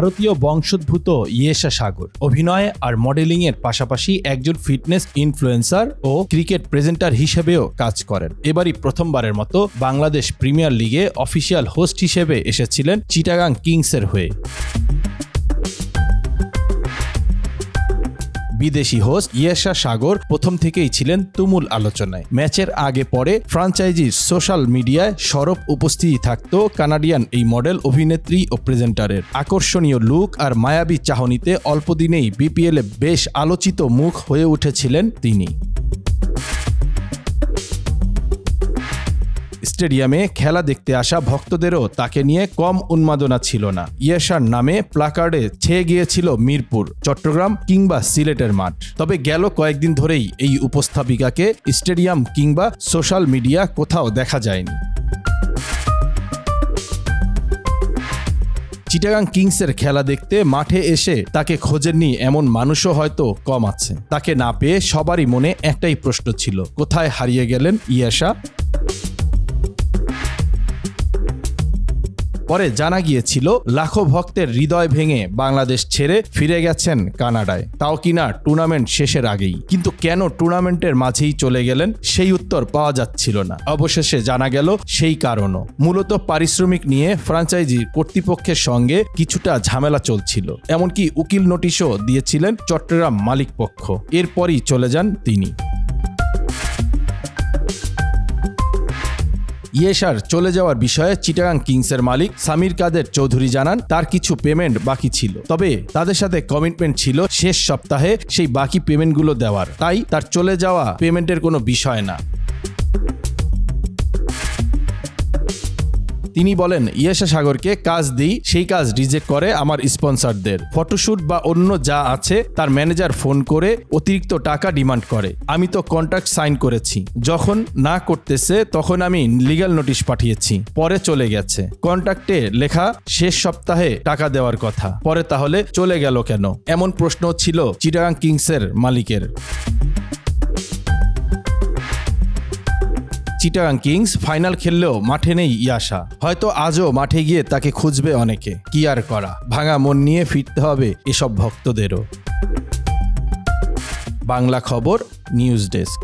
ভারতীয় বংশোদ্ভূত ইয়েশা সাগর অভিনয় আর মডেলিং এর পাশাপাশি একজন ফিটনেস ইনফ্লুয়েন্সার ও ক্রিকেট প্রেজেন্টার হিসেবেও কাজ করেন। এবারই প্রথমবারের মতো বাংলাদেশ প্রিমিয়ার লিগে অফিসিয়াল হোস্ট হিসেবে এসেছিলেন চিটাগাং কিংসের হয়ে। বিদেশি হোস্ট ইয়েশা সাগর প্রথম থেকেই ছিলেন তুমুল আলোচনায়। ম্যাচের আগে পরে ফ্রাঞ্চাইজির সোশ্যাল মিডিয়ায় সরব উপস্থিতি থাকত কানাডিয়ান এই মডেল, অভিনেত্রী ও প্রেজেন্টারের। আকর্ষণীয় লুক আর মায়াবী চাহনিতে অল্পদিনেই বিপিএলে বেশ আলোচিত মুখ হয়ে উঠেছিলেন তিনি। স্টেডিয়ামে খেলা দেখতে আসা ভক্তদেরও তাকে নিয়ে কম উন্মাদনা ছিল না। ইয়েশার নামে প্লাকার্ডে ছেয়ে গিয়েছিল মিরপুর, চট্টগ্রাম কিংবা সিলেটের মাঠ। তবে গেল কয়েকদিন ধরেই এই উপস্থাপিকাকে স্টেডিয়াম কিংবা সোশ্যাল মিডিয়া কোথাও দেখা যায়নি। চিটাগাং কিংসের খেলা দেখতে মাঠে এসে তাকে খোঁজেননি এমন মানুষও হয়তো কম আছে। তাকে না পেয়ে সবারই মনে একটাই প্রশ্ন ছিল, কোথায় হারিয়ে গেলেন ইয়েশা? পরে জানা গিয়েছিল লাখো ভক্তের হৃদয় ভেঙে বাংলাদেশ ছেড়ে ফিরে গেছেন কানাডায়, তাও কিনা টুর্নামেন্ট শেষের আগেই। কিন্তু কেন টুর্নামেন্টের মাঝেই চলে গেলেন সেই উত্তর পাওয়া যাচ্ছিল না। অবশেষে জানা গেল সেই কারণও মূলত পারিশ্রমিক নিয়ে ফ্রাঞ্চাইজি কর্তৃপক্ষের সঙ্গে কিছুটা ঝামেলা চলছিল। এমনকি উকিল নোটিশও দিয়েছিলেন চট্টগ্রাম মালিকপক্ষ। এরপরই চলে যান তিনি। ইয়েশার চলে যাওয়ার বিষয়ে চিটাগাং কিংসের মালিক সামির কাদের চৌধুরী জানান, তার কিছু পেমেন্ট বাকি ছিল, তবে তাদের সাথে কমিটমেন্ট ছিল শেষ সপ্তাহে সেই বাকি পেমেন্টগুলো দেওয়ার, তাই তার চলে যাওয়া পেমেন্টের কোনো বিষয় না। তিনি বলেন, ইয়েশা সাগরকে কাজ দিই, সেই কাজ রিজেক্ট করে আমার স্পন্সরদের। ফটোশুট বা অন্য যা আছে তার ম্যানেজার ফোন করে অতিরিক্ত টাকা ডিমান্ড করে। আমি তো কন্ট্রাক্ট সাইন করেছি, যখন না করতেছে তখন আমি লিগ্যাল নোটিশ পাঠিয়েছি, পরে চলে গেছে। কন্ট্রাক্টে লেখা শেষ সপ্তাহে টাকা দেওয়ার কথা, পরে তাহলে চলে গেল কেন? এমন প্রশ্ন ছিল চিটাগাং কিংসের মালিকের। চিটাগাং কিংস ফাইনাল খেললেও মাঠে নেই ইয়েশা। হয়তো আজও মাঠে গিয়ে তাকে খুঁজবে অনেকে। কি আর করা, ভাঙা মন নিয়ে ফিরতে হবে এসব ভক্তদেরও। বাংলা খবর নিউজ ডেস্ক।